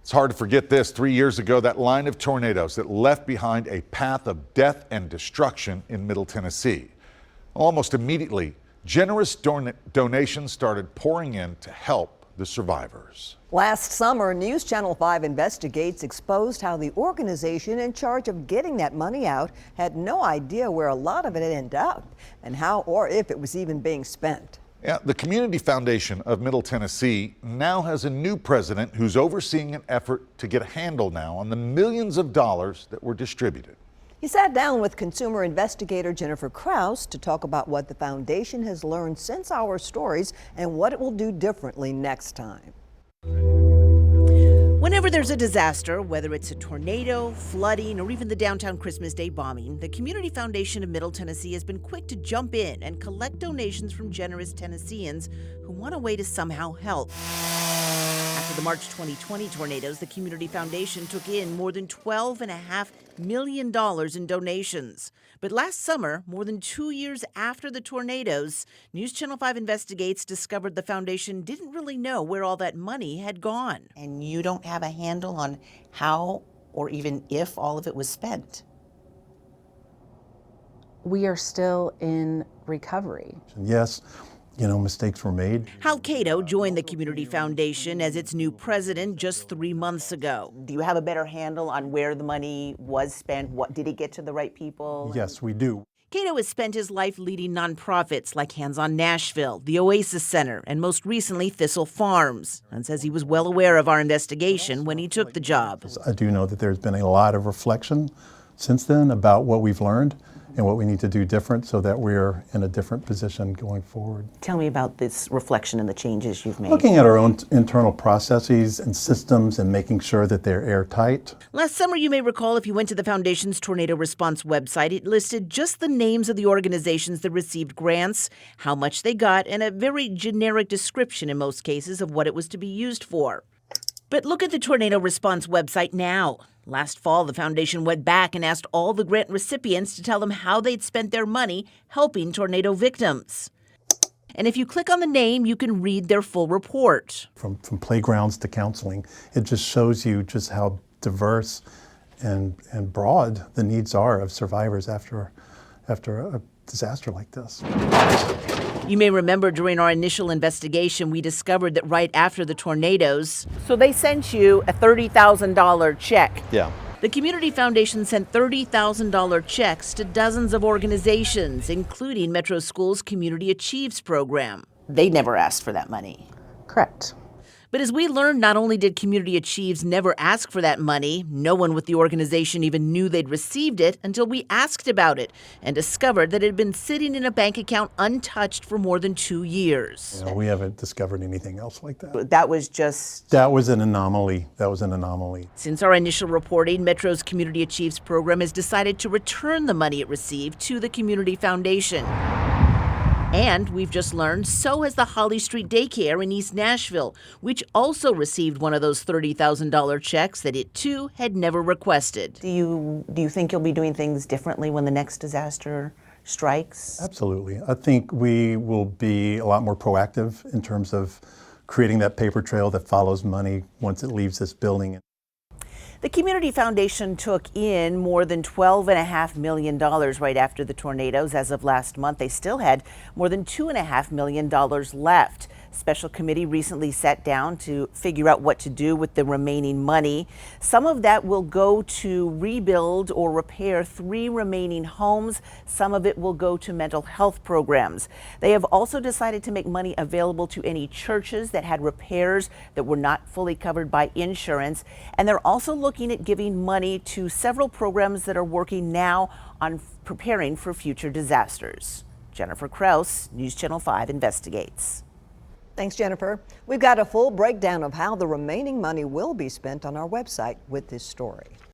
It's hard to forget this. 3 years ago, that line of tornadoes that left behind a path of death and destruction in Middle Tennessee. Almost immediately, generous donations started pouring in to help the survivors. Last summer, News Channel 5 Investigates exposed how the organization in charge of getting that money out had no idea where a lot of it ended up and how or if it was even being spent. Yeah, the Community Foundation of Middle Tennessee now has a new president who's overseeing an effort to get a handle now on the millions of dollars that were distributed. He sat down with consumer investigator Jennifer Kraus to talk about what the foundation has learned since our stories and what it will do differently next time. Whenever there's a disaster, whether it's a tornado, flooding, or even the downtown Christmas Day bombing, the Community Foundation of Middle Tennessee has been quick to jump in and collect donations from generous Tennesseans who want a way to somehow help. After the March 2020 tornadoes, the Community Foundation took in more than $12.5 million in donations. But last summer, more than 2 years after the tornadoes, News Channel 5 Investigates discovered the foundation didn't really know where all that money had gone. And you don't have a handle on how or even if all of it was spent. We are still in recovery. Yes, mistakes were made. Hal Cato joined the Community Foundation as its new president just 3 months ago. Do you have a better handle on where the money was spent? What did it get to the right people? Yes, we do. Cato has spent his life leading nonprofits like Hands on Nashville, the Oasis Center, and most recently Thistle Farms, and says he was well aware of our investigation when he took the job. I do know that there's been a lot of reflection since then about what we've learned and what we need to do different so that we're in a different position going forward. Tell me about this reflection and the changes you've made. Looking at our own internal processes and systems and making sure that they're airtight. Last summer, you may recall, if you went to the Foundation's Tornado Response website, it listed just the names of the organizations that received grants, how much they got, and a very generic description in most cases of what it was to be used for. But look at the Tornado Response website now. Last fall, the foundation went back and asked all the grant recipients to tell them how they'd spent their money helping tornado victims. And if you click on the name, you can read their full report. From playgrounds to counseling, it just shows you just how diverse and broad the needs are of survivors after a disaster like this. You may remember during our initial investigation, we discovered that right after the tornadoes, so they sent you a $30,000 check. Yeah. The Community Foundation sent $30,000 checks to dozens of organizations, including Metro Schools' Community Achieves program. They never asked for that money. Correct. But as we learned, not only did Community Achieves never ask for that money, no one with the organization even knew they'd received it until we asked about it and discovered that it had been sitting in a bank account untouched for more than 2 years. We haven't discovered anything else like that. That was just... That was an anomaly. Since our initial reporting, Metro's Community Achieves program has decided to return the money it received to the Community Foundation. And we've just learned, so has the Holly Street Daycare in East Nashville, which also received one of those $30,000 checks that it too had never requested. Do you think you'll be doing things differently when the next disaster strikes? Absolutely. I think we will be a lot more proactive in terms of creating that paper trail that follows money once it leaves this building. The Community Foundation took in more than $12.5 million right after the tornadoes. As of last month, they still had more than $2.5 million left. Special committee recently sat down to figure out what to do with the remaining money. Some of that will go to rebuild or repair 3 remaining homes. Some of it will go to mental health programs. They have also decided to make money available to any churches that had repairs that were not fully covered by insurance. And they're also looking at giving money to several programs that are working now on preparing for future disasters. Jennifer Kraus, News Channel 5 Investigates. Thanks, Jennifer. We've got a full breakdown of how the remaining money will be spent on our website with this story.